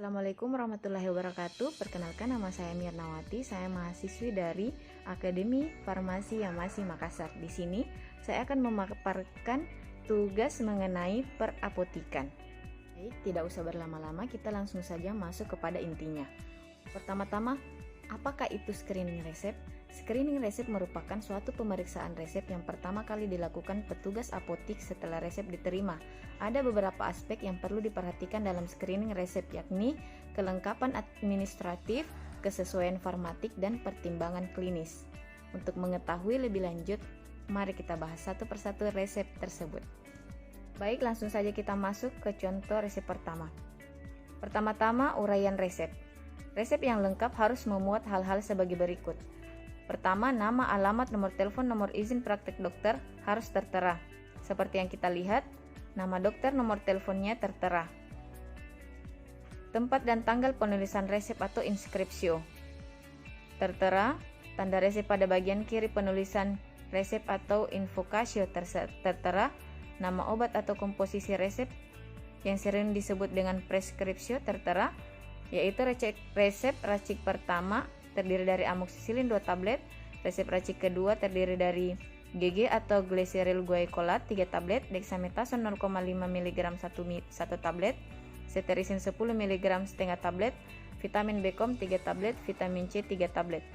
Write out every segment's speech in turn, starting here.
Assalamualaikum warahmatullahi wabarakatuh. Perkenalkan, nama saya Mirnawati. Saya mahasiswi dari Akademi Farmasi Yamasi Makassar. Di sini saya akan memaparkan tugas mengenai perapotikan. Baik, tidak usah berlama-lama, kita langsung saja masuk kepada intinya. Pertama-tama, apakah itu screening resep? Screening resep merupakan suatu pemeriksaan resep yang pertama kali dilakukan petugas apotik setelah resep diterima. Ada beberapa aspek yang perlu diperhatikan dalam screening resep, yakni kelengkapan administratif, kesesuaian farmatik, dan pertimbangan klinis. Untuk mengetahui lebih lanjut, mari kita bahas satu persatu resep tersebut. Baik, langsung saja kita masuk ke contoh resep pertama. Pertama-tama, uraian resep. Resep yang lengkap harus memuat hal-hal sebagai berikut. Pertama, nama, alamat, nomor telepon, nomor izin praktek dokter harus tertera. Seperti yang kita lihat, nama dokter, nomor teleponnya tertera. Tempat dan tanggal penulisan resep atau inskripsio tertera. Tanda resep pada bagian kiri penulisan resep atau invokasio tertera. Nama obat atau komposisi resep yang sering disebut dengan preskripsio tertera, yaitu resep racik pertama terdiri dari amoxicillin 2 tablet, resep racik kedua terdiri dari GG atau glyceryl guaicolat 3 tablet, dexamethasone 0,5 mg 1 tablet, cetirizine 10 mg setengah tablet, vitamin B-kom 3 tablet, vitamin C 3 tablet.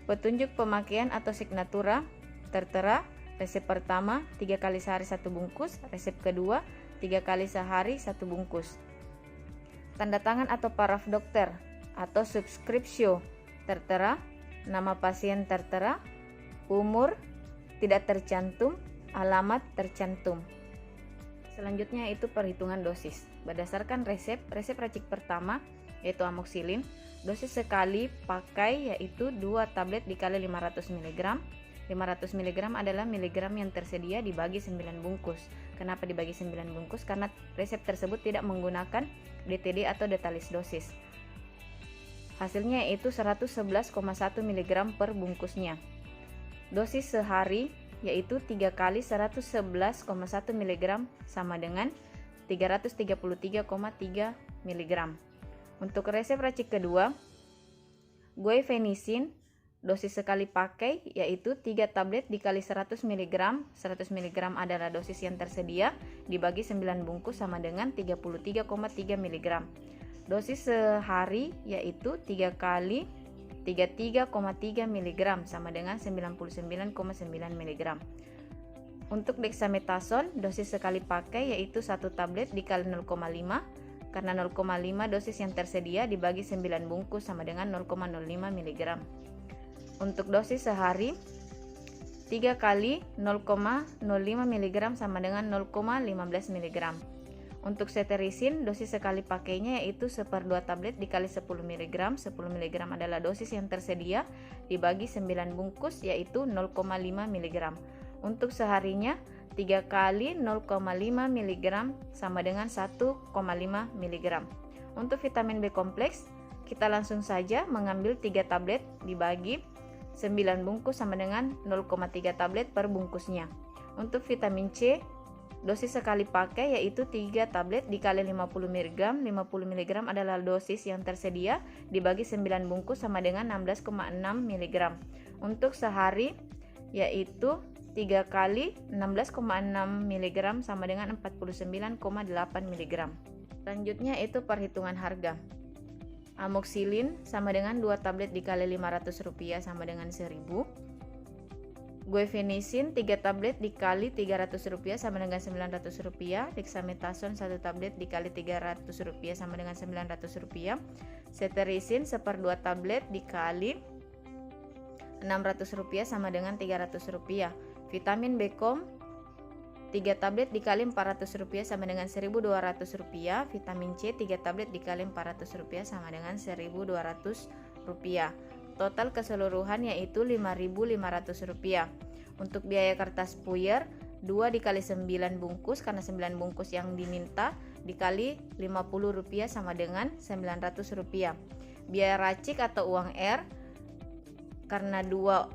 Petunjuk pemakaian atau signatura tertera. Resep pertama 3 kali sehari 1 bungkus, resep kedua 3 kali sehari 1 bungkus. Tanda tangan atau paraf dokter atau subskripsio tertera, nama pasien tertera, umur tidak tercantum, alamat tercantum. Selanjutnya itu perhitungan dosis. Berdasarkan resep racik pertama yaitu amoxicillin, dosis sekali pakai yaitu 2 tablet dikali 500 mg. 500 mg adalah miligram yang tersedia dibagi 9 bungkus. Kenapa dibagi 9 bungkus? Karena resep tersebut tidak menggunakan DTD atau detalis dosis. Hasilnya yaitu 111,1 mg per bungkusnya. Dosis sehari yaitu 3 kali 111,1 mg sama dengan 333,3 mg. Untuk resep racik kedua, guaifenesin, dosis sekali pakai yaitu 3 tablet dikali 100 mg. 100 mg adalah dosis yang tersedia dibagi 9 bungkus sama dengan 33,3 mg. Dosis sehari yaitu 3 kali 33,3 mg sama dengan 99,9 mg. Untuk dexamethasone, dosis sekali pakai yaitu 1 tablet dikali 0,5. Karena 0,5 dosis yang tersedia dibagi 9 bungkus sama dengan 0,05 mg. Untuk dosis sehari 3 kali 0,05 mg sama dengan 0,15 mg. Untuk cetirizine, dosis sekali pakainya yaitu 1/2 tablet dikali 10 mg. 10 mg adalah dosis yang tersedia dibagi 9 bungkus yaitu 0,5 mg. Untuk seharinya 3 kali 0,5 mg sama dengan 1,5 mg. Untuk vitamin B kompleks, kita langsung saja mengambil 3 tablet dibagi 9 bungkus sama dengan 0,3 tablet per bungkusnya. Untuk vitamin C, dosis sekali pakai yaitu 3 tablet dikali 50 mg. 50 mg adalah dosis yang tersedia dibagi 9 bungkus sama dengan 16,6 mg. Untuk sehari yaitu 3 kali 16,6 mg sama dengan 49,8 mg. Selanjutnya itu perhitungan harga. Amoxicillin sama dengan 2 tablet dikali Rp500 sama dengan Rp1.000. Guaifenesin 3 tablet dikali Rp300 sama dengan Rp900. Dexamethasone 1 tablet dikali Rp300 sama dengan Rp900. Cetirizine 1/2 tablet dikali Rp600 sama dengan Rp300. Vitamin B-kom 3 tablet dikali Rp400 sama dengan Rp1.200. Vitamin C 3 tablet dikali Rp400 sama dengan Rp1.200. Total keseluruhan yaitu Rp5.500. Untuk biaya kertas puyer 2 dikali 9 bungkus, karena 9 bungkus yang diminta, dikali Rp50 sama dengan Rp900. Biaya racik atau uang R, karena dua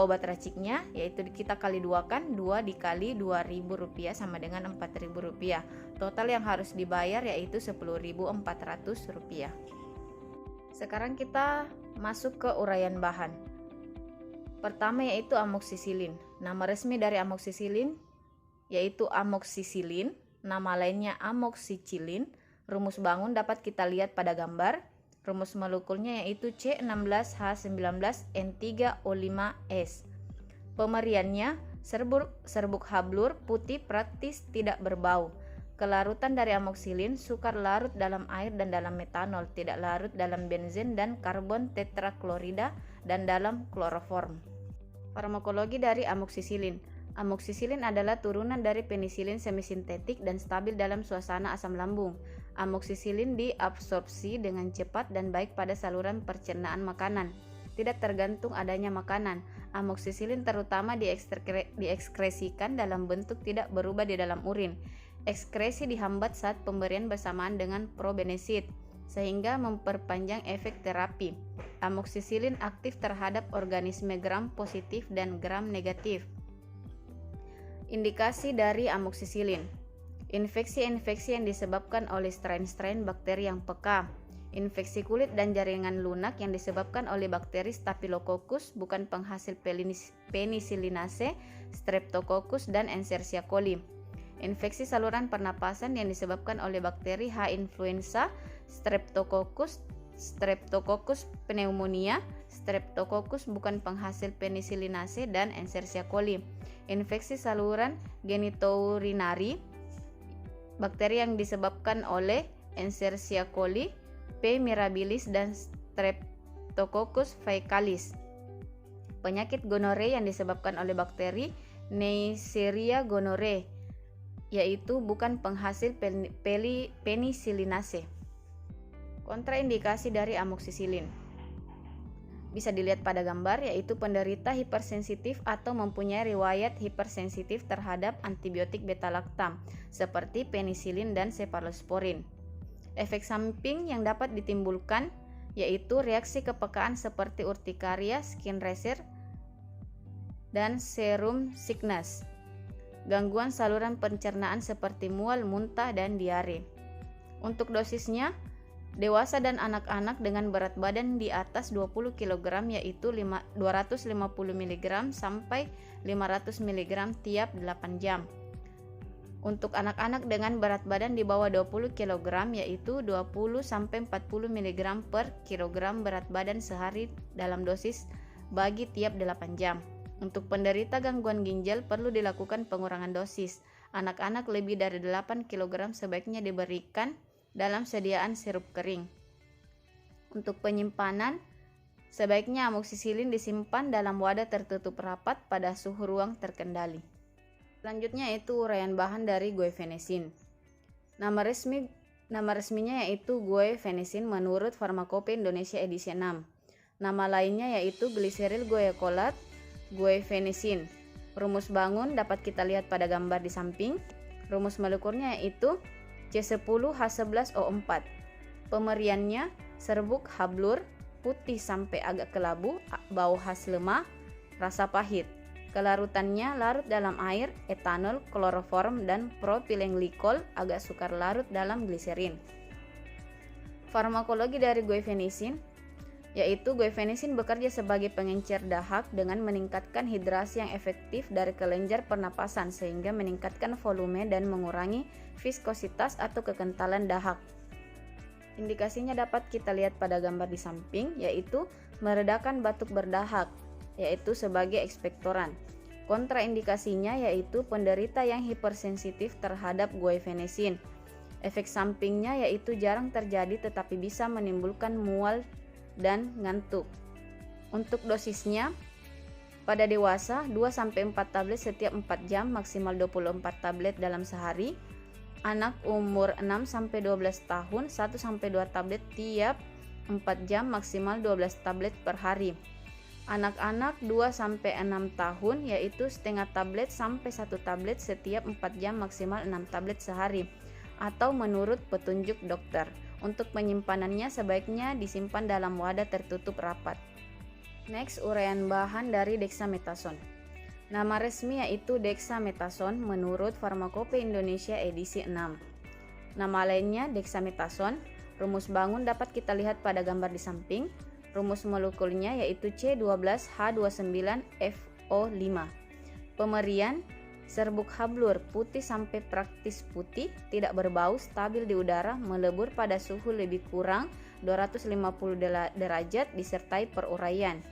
obat raciknya yaitu kita kali 2 kan, 2 dikali Rp2.000 sama dengan Rp4.000. Total yang harus dibayar yaitu Rp10.400. Sekarang kita masuk ke uraian bahan. Pertama yaitu amoksisilin. Nama resmi dari amoksisilin yaitu amoksisilin, nama lainnya amoksicilin. Rumus bangun dapat kita lihat pada gambar. Rumus molekulnya yaitu C16H19N3O5S. Pemeriannya serbuk hablur putih praktis tidak berbau. Kelarutan dari amoksilin, sukar larut dalam air dan dalam metanol, tidak larut dalam benzen dan karbon tetraklorida dan dalam kloroform. Farmakologi dari amoksisilin. Amoksisilin adalah turunan dari penisilin semisintetik dan stabil dalam suasana asam lambung. Amoksisilin diabsorpsi dengan cepat dan baik pada saluran pencernaan makanan. Tidak tergantung adanya makanan. Amoksisilin terutama diekskresikan dalam bentuk tidak berubah di dalam urin. Ekskresi dihambat saat pemberian bersamaan dengan probenesid, sehingga memperpanjang efek terapi. Amoksisilin aktif terhadap organisme gram positif dan gram negatif. Indikasi dari amoksisilin. Infeksi-infeksi yang disebabkan oleh strain-strain bakteri yang peka. Infeksi kulit dan jaringan lunak yang disebabkan oleh bakteri Staphylococcus bukan penghasil penisilinase, Streptococcus dan Escherichia coli. Infeksi saluran pernapasan yang disebabkan oleh bakteri H. influenza, Streptococcus pneumonia, Streptococcus bukan penghasil penisilinase dan Escherichia coli. Infeksi saluran genitourinary, bakteri yang disebabkan oleh Escherichia coli, P. mirabilis dan Streptococcus faecalis. Penyakit gonore yang disebabkan oleh bakteri Neisseria gonorrhoeae, yaitu bukan penghasil penisilinase. Kontraindikasi dari amoksisilin bisa dilihat pada gambar, yaitu penderita hipersensitif atau mempunyai riwayat hipersensitif terhadap antibiotik beta-laktam seperti penisilin dan cephalosporin. Efek samping yang dapat ditimbulkan yaitu reaksi kepekaan seperti urtikaria, skin rash, dan serum sickness. Gangguan saluran pencernaan seperti mual, muntah, dan diare. Untuk dosisnya, dewasa dan anak-anak dengan berat badan di atas 20 kg yaitu 250 mg sampai 500 mg tiap 8 jam. Untuk anak-anak dengan berat badan di bawah 20 kg yaitu 20 sampai 40 mg per kilogram berat badan sehari dalam dosis bagi tiap 8 jam. Untuk penderita gangguan ginjal perlu dilakukan pengurangan dosis. Anak-anak lebih dari 8 kg sebaiknya diberikan dalam sediaan sirup kering. Untuk penyimpanan, sebaiknya amoksisilin disimpan dalam wadah tertutup rapat pada suhu ruang terkendali. Selanjutnya yaitu uraian bahan dari guaifenesin. Nama resminya yaitu guaifenesin menurut Farmakope Indonesia edisi 6. Nama lainnya yaitu gliseril guaicolat guaifenesin. Rumus bangun dapat kita lihat pada gambar di samping. Rumus molekulnya yaitu C10H11O4. Pemeriannya serbuk hablur, putih sampai agak kelabu, bau khas lemah, rasa pahit. Kelarutannya larut dalam air, etanol, kloroform, dan propilenglikol, agak sukar larut dalam gliserin. Farmakologi dari guaifenesin yaitu guaifenesin bekerja sebagai pengencer dahak dengan meningkatkan hidrasi yang efektif dari kelenjar pernapasan sehingga meningkatkan volume dan mengurangi viskositas atau kekentalan dahak. Indikasinya dapat kita lihat pada gambar di samping, yaitu meredakan batuk berdahak, yaitu sebagai ekspektoran. Kontraindikasinya yaitu penderita yang hipersensitif terhadap guaifenesin. Efek sampingnya yaitu jarang terjadi tetapi bisa menimbulkan mual dan ngantuk. Untuk dosisnya, pada dewasa 2-4 tablet setiap 4 jam, maksimal 24 tablet dalam sehari. Anak umur 6-12 tahun 1-2 tablet tiap 4 jam, maksimal 12 tablet per hari. Anak-anak 2-6 tahun yaitu setengah tablet sampai 1 tablet setiap 4 jam, maksimal 6 tablet sehari atau menurut petunjuk dokter. Untuk penyimpanannya sebaiknya disimpan dalam wadah tertutup rapat. Next, uraian bahan dari dexamethasone. Nama resmi yaitu dexamethasone menurut Farmakope Indonesia edisi 6. Nama lainnya dexamethasone. Rumus bangun dapat kita lihat pada gambar di samping. Rumus molekulnya yaitu C12H29FO5. Pemerian serbuk hablur putih sampai praktis putih, tidak berbau, stabil di udara, melebur pada suhu lebih kurang 250 derajat disertai peruraian.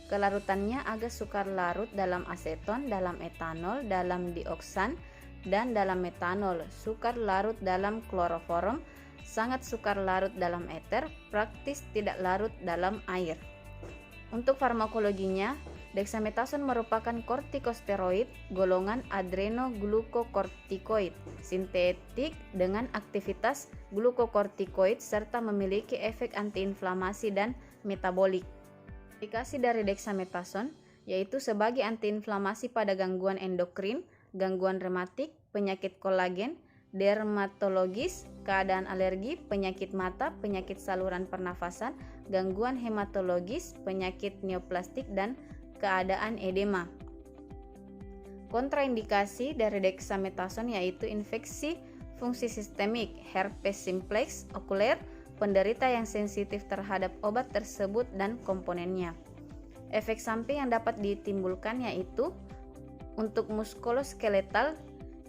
Kelarutannya agak sukar larut dalam aseton, dalam etanol, dalam dioksan, dan dalam metanol, sukar larut dalam kloroform, sangat sukar larut dalam eter, praktis tidak larut dalam air. Untuk farmakologinya, dexamethasone merupakan kortikosteroid golongan adrenoglukokortikoid sintetik dengan aktivitas glukokortikoid serta memiliki efek antiinflamasi dan metabolik. Indikasi dari dexamethasone yaitu sebagai antiinflamasi pada gangguan endokrin, gangguan rematik, penyakit kolagen, dermatologis, keadaan alergi, penyakit mata, penyakit saluran pernafasan, gangguan hematologis, penyakit neoplastik, dan keadaan edema. Kontraindikasi dari dexamethasone yaitu infeksi fungsi sistemik, herpes simplex okuler, penderita yang sensitif terhadap obat tersebut dan komponennya. Efek samping yang dapat ditimbulkan yaitu untuk muskuloskeletal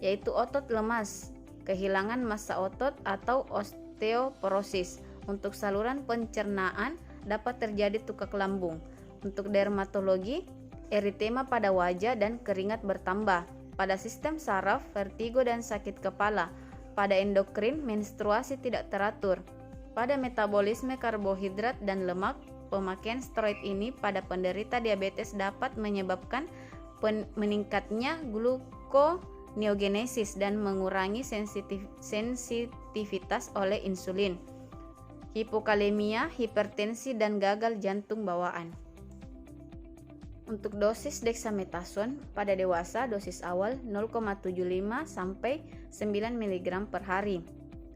yaitu otot lemas, kehilangan massa otot atau osteoporosis. Untuk saluran pencernaan dapat terjadi tukak lambung. Untuk dermatologi, eritema pada wajah dan keringat bertambah. Pada sistem saraf, vertigo dan sakit kepala. Pada endokrin, menstruasi tidak teratur. Pada metabolisme karbohidrat dan lemak, pemakaian steroid ini pada penderita diabetes dapat menyebabkan meningkatnya gluconeogenesis dan mengurangi sensitivitas oleh insulin, hipokalemia, hipertensi, dan gagal jantung bawaan. Untuk dosis dexamethasone pada dewasa, dosis awal 0,75 sampai 9 mg per hari,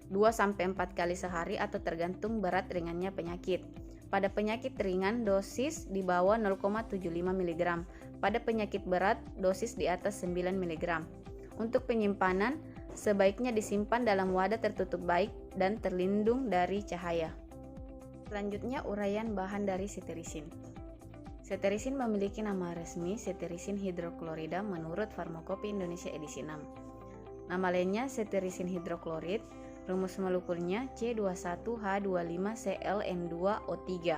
2 sampai 4 kali sehari atau tergantung berat ringannya penyakit. Pada penyakit ringan, dosis di bawah 0,75 mg. Pada penyakit berat, dosis di atas 9 mg. Untuk penyimpanan, sebaiknya disimpan dalam wadah tertutup baik dan terlindung dari cahaya. Selanjutnya, uraian bahan dari cetirizin. Cetirizin memiliki nama resmi cetirizin hidroklorida menurut Farmakope Indonesia edisi 6. Nama lainnya cetirizin hidroklorid. Rumus molekulnya C21H25ClN2O3.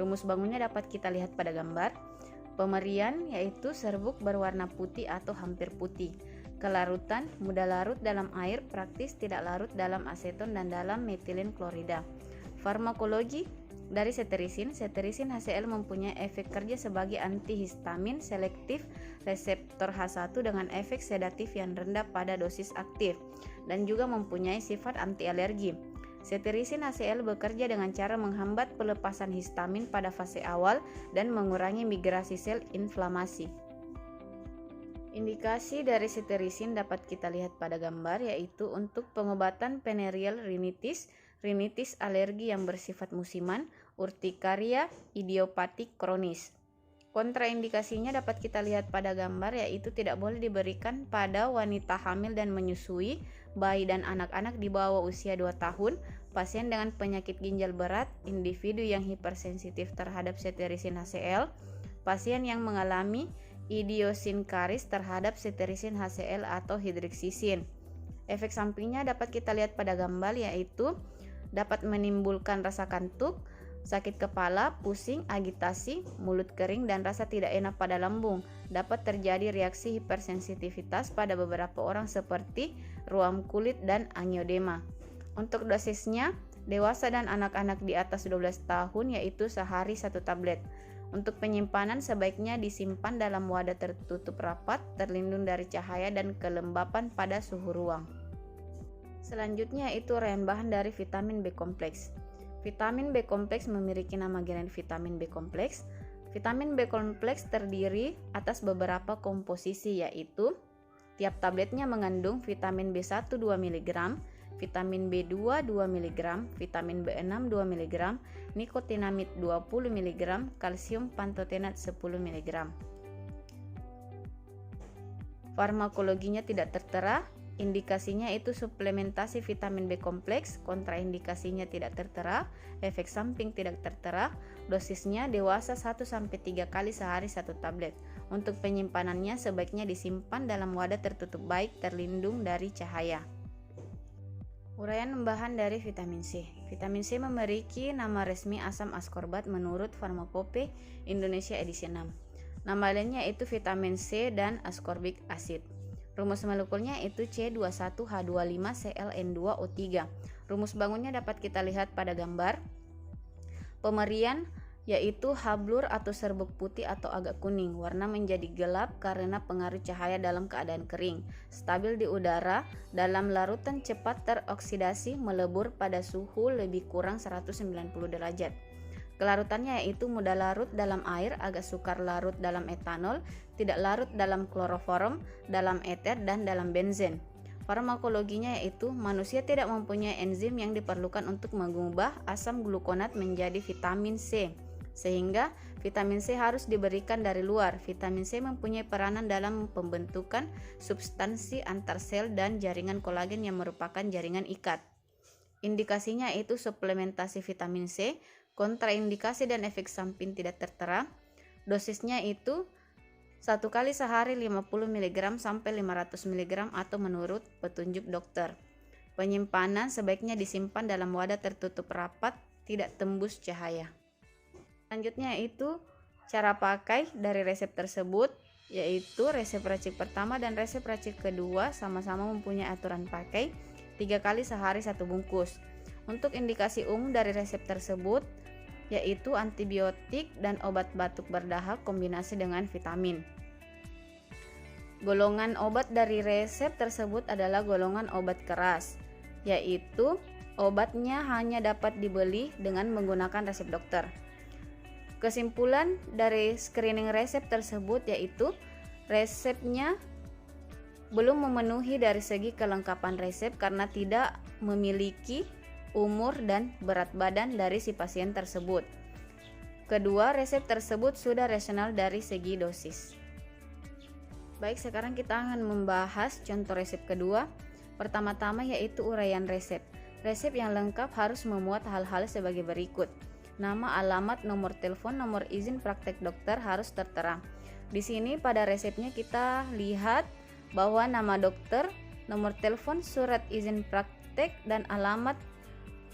Rumus bangunnya dapat kita lihat pada gambar. Pemerian yaitu serbuk berwarna putih atau hampir putih. Kelarutan mudah larut dalam air, praktis tidak larut dalam aseton dan dalam metilin klorida. Farmakologi dari cetirizin HCl mempunyai efek kerja sebagai antihistamin selektif reseptor H1 dengan efek sedatif yang rendah pada dosis aktif dan juga mempunyai sifat anti-alergi. Cetirizin HCl bekerja dengan cara menghambat pelepasan histamin pada fase awal dan mengurangi migrasi sel inflamasi. Indikasi dari cetirizin dapat kita lihat pada gambar yaitu untuk pengobatan venereal rinitis, rinitis alergi yang bersifat musiman, urtikaria idiopatik kronis. Kontraindikasinya dapat kita lihat pada gambar yaitu tidak boleh diberikan pada wanita hamil dan menyusui, bayi dan anak-anak di bawah usia 2 tahun, pasien dengan penyakit ginjal berat, individu yang hipersensitif terhadap cetirizin HCl, pasien yang mengalami idiosinkaris terhadap cetirizin HCl atau hidroksisin. Efek sampingnya dapat kita lihat pada gambar yaitu dapat menimbulkan rasa kantuk, sakit kepala, pusing, agitasi, mulut kering, dan rasa tidak enak pada lambung. Dapat terjadi reaksi hipersensitivitas pada beberapa orang seperti ruam kulit dan angiodema. Untuk dosisnya, dewasa dan anak-anak di atas 12 tahun yaitu sehari 1 tablet. Untuk penyimpanan sebaiknya disimpan dalam wadah tertutup rapat, terlindung dari cahaya dan kelembapan pada suhu ruang. Selanjutnya itu uraian bahan dari vitamin B kompleks. Vitamin B kompleks memiliki nama genetik vitamin B kompleks. Vitamin B kompleks terdiri atas beberapa komposisi yaitu tiap tabletnya mengandung vitamin B1 2 mg, vitamin B2 2 mg, vitamin B6 2 mg, nikotinamid 20 mg, kalsium pantotenat 10 mg. Farmakologinya tidak tertera. indikasinya itu suplementasi vitamin B kompleks, kontraindikasinya tidak tertera, efek samping tidak tertera, dosisnya dewasa 1-3 kali sehari 1 tablet. Untuk penyimpanannya sebaiknya disimpan dalam wadah tertutup baik, terlindung dari cahaya. Uraian bahan dari vitamin C. Vitamin C memiliki nama resmi asam ascorbat menurut Pharmacopoeia Indonesia edisi 6. Nama lainnya itu vitamin C dan ascorbic acid. Rumus molekulnya itu C21H25ClN2O3. Rumus bangunnya dapat kita lihat pada gambar. Pemerian yaitu hablur atau serbuk putih atau agak kuning, warna menjadi gelap karena pengaruh cahaya dalam keadaan kering, stabil di udara, dalam larutan cepat teroksidasi, melebur pada suhu lebih kurang 190 derajat. Kelarutannya yaitu mudah larut dalam air, agak sukar larut dalam etanol, tidak larut dalam kloroform, dalam eter, dan dalam benzen. Farmakologinya yaitu manusia tidak mempunyai enzim yang diperlukan untuk mengubah asam glukonat menjadi vitamin C, sehingga vitamin C harus diberikan dari luar. Vitamin C mempunyai peranan dalam pembentukan substansi antar sel dan jaringan kolagen yang merupakan jaringan ikat. Indikasinya itu suplementasi vitamin C, kontraindikasi dan efek samping tidak tertera. Dosisnya itu 1 kali sehari 50 mg sampai 500 mg atau menurut petunjuk dokter. Penyimpanan sebaiknya disimpan dalam wadah tertutup rapat, tidak tembus cahaya. Selanjutnya itu cara pakai dari resep tersebut, yaitu resep racik pertama dan resep racik kedua sama-sama mempunyai aturan pakai 3 kali sehari 1 bungkus. Untuk indikasi umum dari resep tersebut yaitu antibiotik dan obat batuk berdahak kombinasi dengan vitamin. Golongan obat dari resep tersebut adalah golongan obat keras, yaitu obatnya hanya dapat dibeli dengan menggunakan resep dokter. Kesimpulan dari screening resep tersebut yaitu resepnya belum memenuhi dari segi kelengkapan resep karena tidak memiliki umur dan berat badan dari si pasien tersebut. Kedua, resep tersebut sudah rasional dari segi dosis. Baik, sekarang kita akan membahas contoh resep kedua. Pertama-tama yaitu uraian resep. Resep yang lengkap harus memuat hal-hal sebagai berikut. Nama, alamat, nomor telepon, nomor izin praktek dokter harus tertera. Di sini pada resepnya kita lihat bahwa nama dokter, nomor telepon, surat izin praktek, dan alamat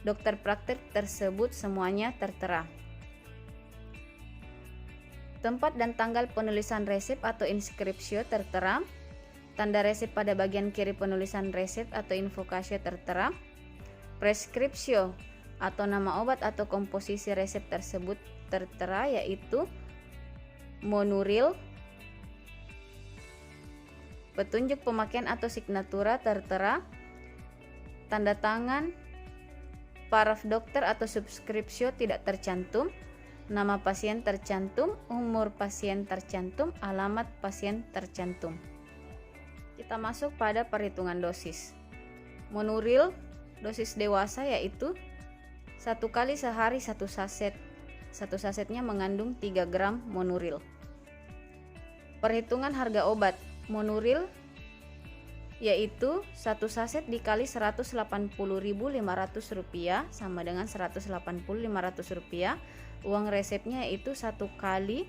dokter praktek tersebut semuanya tertera. Tempat dan tanggal penulisan resep atau inskripsio tertera. Tanda resep pada bagian kiri penulisan resep atau invokasio tertera. Preskripsio atau nama obat atau komposisi resep tersebut tertera, yaitu monuril. Petunjuk pemakaian atau signatura tertera. Tanda tangan paraf dokter atau subskripsio tidak tercantum. Nama pasien tercantum, umur pasien tercantum, alamat pasien tercantum. Kita masuk pada perhitungan dosis. Monuril dosis dewasa yaitu 1 kali sehari 1 saset. 1 sasetnya mengandung 3 gram monuril. Perhitungan harga obat. Monuril yaitu 1 saset dikali 180.500 rupiah sama dengan 180.500 rupiah. Uang resepnya itu 1 kali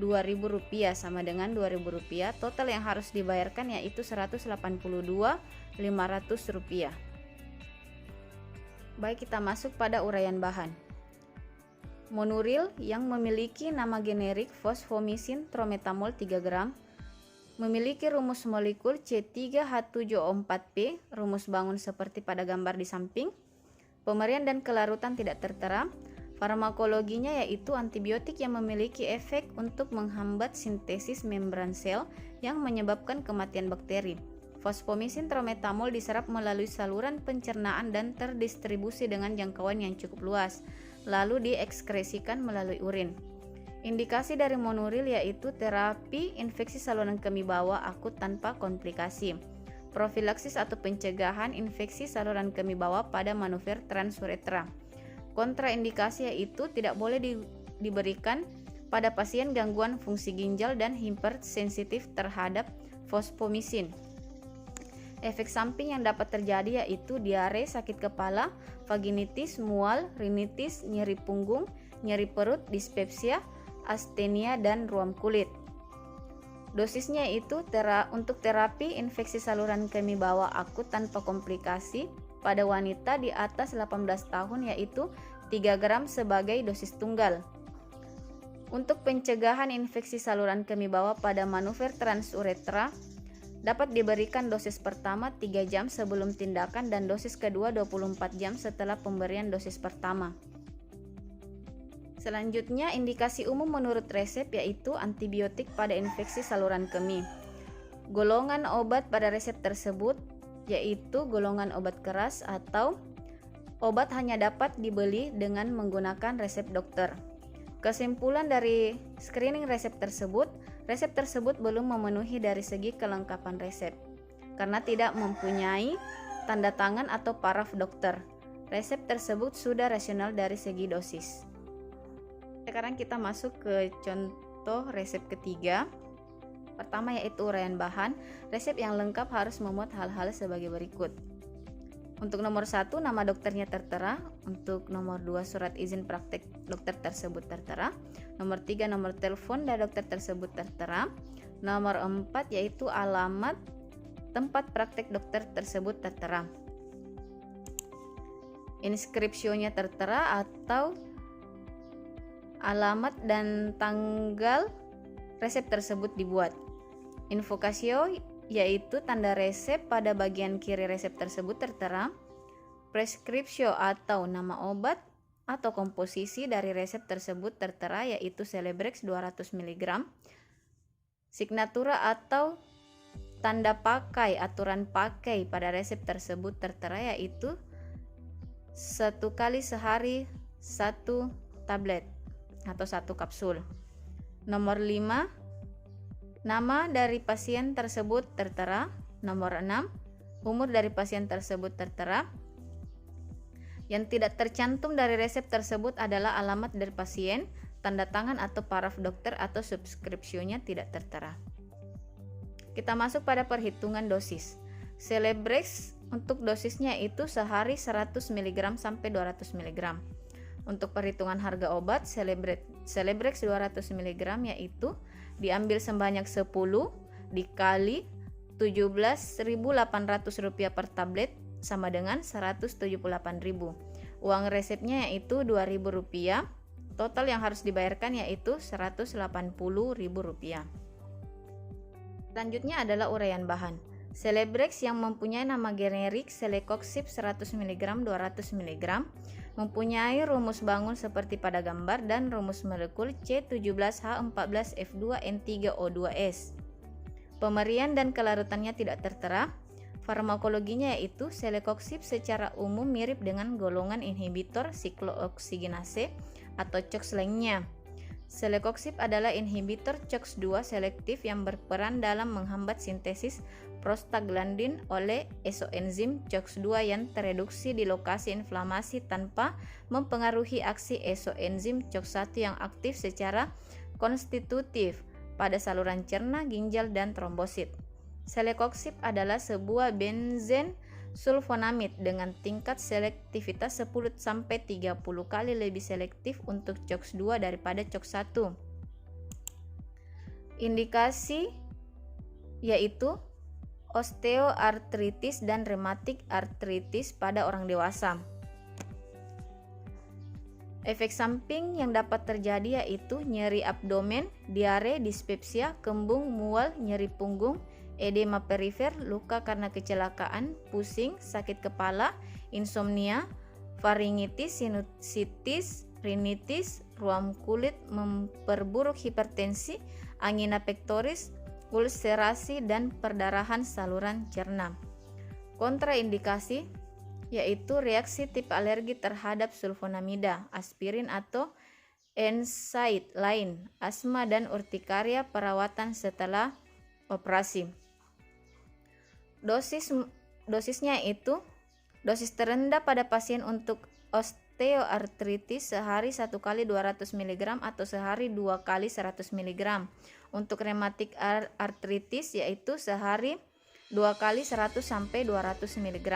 2.000 rupiah sama dengan 2.000 rupiah. Total yang harus dibayarkan yaitu 182.500 rupiah. Baik, kita masuk pada uraian bahan. Monuril yang memiliki nama generik fosfomisin trometamol 3 gram, memiliki rumus molekul C3H7O4P, rumus bangun seperti pada gambar di samping. Pemerian dan kelarutan tidak tertera. Farmakologinya yaitu antibiotik yang memiliki efek untuk menghambat sintesis membran sel yang menyebabkan kematian bakteri. Fosfomisin trometamol diserap melalui saluran pencernaan dan terdistribusi dengan jangkauan yang cukup luas, lalu diekskresikan melalui urin. Indikasi dari monuril yaitu terapi infeksi saluran kemih bawah akut tanpa komplikasi, profilaksis atau pencegahan infeksi saluran kemih bawah pada manuver transuretra. Kontraindikasi yaitu tidak boleh diberikan pada pasien gangguan fungsi ginjal dan hipersensitif terhadap fosfomisin. Efek samping yang dapat terjadi yaitu diare, sakit kepala, vaginitis, mual, rinitis, nyeri punggung, nyeri perut, dispepsia, astenia, dan ruam kulit. Dosisnya itu untuk terapi infeksi saluran kemih bawah akut tanpa komplikasi pada wanita di atas 18 tahun yaitu 3 gram sebagai dosis tunggal. Untuk pencegahan infeksi saluran kemih bawah pada manuver transuretra dapat diberikan dosis pertama 3 jam sebelum tindakan dan dosis kedua 24 jam setelah pemberian dosis pertama. Selanjutnya, indikasi umum menurut resep yaitu antibiotik pada infeksi saluran kemih. Golongan obat pada resep tersebut yaitu golongan obat keras atau obat hanya dapat dibeli dengan menggunakan resep dokter. Kesimpulan dari screening resep tersebut belum memenuhi dari segi kelengkapan resep karena tidak mempunyai tanda tangan atau paraf dokter. Resep tersebut sudah rasional dari segi dosis. Sekarang kita masuk ke contoh resep ketiga. Pertama yaitu uraian bahan. Resep yang lengkap harus memuat hal-hal sebagai berikut. Untuk nomor 1, nama dokternya tertera. Untuk nomor 2, surat izin praktek dokter tersebut tertera. Nomor 3, nomor telepon dari dokter tersebut tertera. Nomor 4, yaitu alamat tempat praktek dokter tersebut tertera. Inskripsionya tertera atau alamat dan tanggal resep tersebut dibuat. Invokasio yaitu tanda resep pada bagian kiri resep tersebut tertera. Preskripsio atau nama obat atau komposisi dari resep tersebut tertera yaitu Celebrex 200 mg. Signatura atau tanda pakai aturan pakai pada resep tersebut tertera yaitu 1 kali sehari 1 tablet atau 1 kapsul. Nomor 5, nama dari pasien tersebut tertera. Nomor 6, umur dari pasien tersebut tertera. Yang tidak tercantum dari resep tersebut adalah alamat dari pasien, tanda tangan atau paraf dokter atau subskripsinya tidak tertera. Kita masuk pada perhitungan dosis. Celebrex untuk dosisnya itu sehari 100 mg sampai 200 mg. Untuk perhitungan harga obat Celebrex 200 mg yaitu diambil sebanyak 10 dikali Rp17.800 per tablet sama dengan Rp178.000. Uang resepnya yaitu Rp2.000. Total yang harus dibayarkan yaitu Rp180.000. Selanjutnya adalah uraian bahan. Celebrex yang mempunyai nama generik Celecoxib 100 mg 200 mg mempunyai rumus bangun seperti pada gambar dan rumus molekul C17H14F2N3O2S. Pemberian dan kelarutannya tidak tertera. Farmakologinya yaitu Celecoxib secara umum mirip dengan golongan inhibitor siklooksigenase atau COX lainnya. Celecoxib adalah inhibitor COX-2 selektif yang berperan dalam menghambat sintesis prostaglandin oleh isoenzim COX-2 yang tereduksi di lokasi inflamasi tanpa mempengaruhi aksi isoenzim COX-1 yang aktif secara konstitutif pada saluran cerna, ginjal, dan trombosit. Celecoxib adalah sebuah benzen sulfonamid dengan tingkat selektivitas 10-30 kali lebih selektif untuk COX-2 daripada COX-1. Indikasi yaitu osteoartritis dan rematik artritis pada orang dewasa. Efek samping yang dapat terjadi yaitu nyeri abdomen, diare, dispepsia, kembung, mual, nyeri punggung, edema perifer, luka karena kecelakaan, pusing, sakit kepala, insomnia, faringitis, sinusitis, rinitis, ruam kulit, memperburuk hipertensi, angina pectoris, ulserasi, dan perdarahan saluran cerna. Kontraindikasi yaitu reaksi tipe alergi terhadap sulfonamida, aspirin atau NSAID lain, asma dan urtikaria, perawatan setelah operasi. Dosisnya itu dosis terendah pada pasien untuk osteoartritis sehari 1 kali 200 mg atau sehari 2 kali 100 mg. Untuk rematik artritis yaitu sehari 2 kali 100 sampai 200 mg.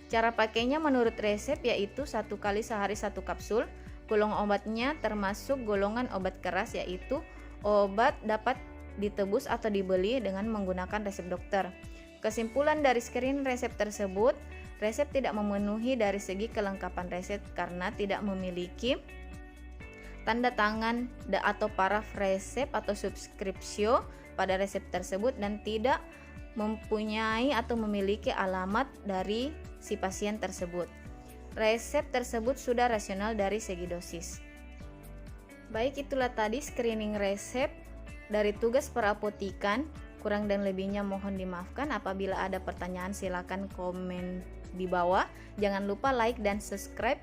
Cara pakainya menurut resep yaitu 1 kali sehari 1 kapsul. Golongan obatnya termasuk golongan obat keras, yaitu obat dapat ditebus atau dibeli dengan menggunakan resep dokter. Kesimpulan dari screen resep tersebut, resep tidak memenuhi dari segi kelengkapan resep karena tidak memiliki tanda tangan atau paraf resep atau subskripsio pada resep tersebut dan tidak mempunyai atau memiliki alamat dari si pasien tersebut. Resep tersebut sudah rasional dari segi dosis. Baik, itulah tadi screening resep dari tugas perapotikan. Kurang dan lebihnya mohon dimaafkan. Apabila ada pertanyaan silakan komen di bawah. Jangan lupa like dan subscribe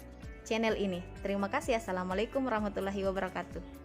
channel ini. Terima kasih. Assalamualaikum warahmatullahi wabarakatuh.